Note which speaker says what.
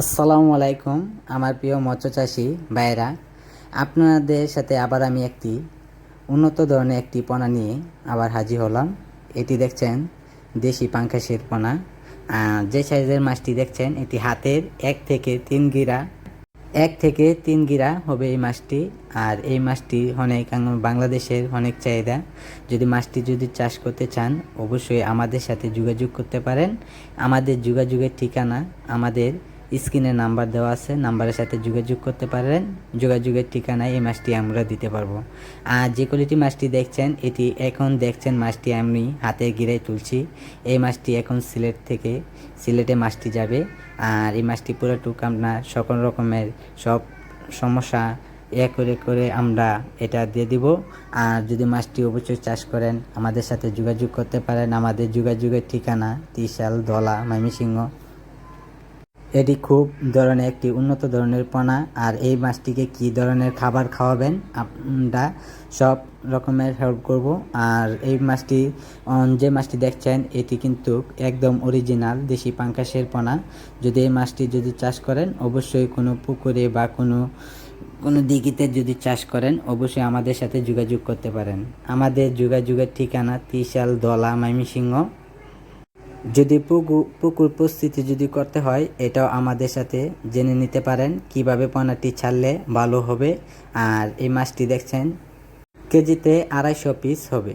Speaker 1: আসসালামু আলাইকুম আমার প্রিয় মৎস্য চাষী ভাইয়েরা, আপনাদের সাথে আবার আমি একটি উন্নত ধরনের একটি পোনা নিয়ে আবার হাজির হলাম। এটি দেখছেন দেশি পাঙ্খাসের পোনা। যে সাইজের মাছটি দেখছেন এটি হাতের 1 থেকে 3 গিরা হবে এই মাছটি। আর এই মাছটি অনেক বাংলাদেশের অনেক চাহিদা। যদি চাষ করতে চান অবশ্যই আমাদের সাথে যোগাযোগ করতে পারেন। আমাদের যোগাযোগের ঠিকানা আমাদের স্ক্রিনে নাম্বার দেওয়া আছে, নাম্বারের সাথে যোগাযোগ করতে পারেন। যোগাযোগের ঠিকানায় এই মাছটি আমরা দিতে পারবো। আর যে কোয়ালিটি মাছটি দেখছেন মাছটি আমি হাতে গিরায় তুলছি। এই মাছটি এখন সিলেটে মাছটি যাবে। আর এই মাছটি পুরোটুক আপনার সকল রকমের সব সমস্যা করে আমরা এটা দিয়ে দিব। আর যদি মাছটি অবশ্যই চাষ করেন আমাদের সাথে যোগাযোগ করতে পারেন। আমাদের যোগাযোগের ঠিকানা ত্রিশাল, ধলা, ময়মনসিংহ। এটি খুব ধরনের একটি উন্নত ধরনের পোনা। আর এই মাছটিকে কি ধরনের খাবার খাওয়াবেন আমরা সব রকমের হেল্প করব। আর এই মাছটি যে মাছটি দেখছেন এটি কিন্তু একদম অরিজিনাল দেশি পাঙ্খাসের পোনা। এই মাছটি চাষ করেন অবশ্যই কোনো পুকুরে বা কোনো দিঘিতে চাষ করেন অবশ্যই আমাদের সাথে যোগাযোগ করতে পারেন। আমাদের যোগাযোগের ঠিকানা ত্রিশাল, ধলা, ময়মনসিংহ। পুকুর প্রস্তুতি করতে হয় এটাও আমাদের সাথে জেনে নিতে পারেন কিভাবে পোনাটি ছাড়লে ভালো হবে। আর এই মাছটি দেখছেন কেজিতে 250 পিস হবে।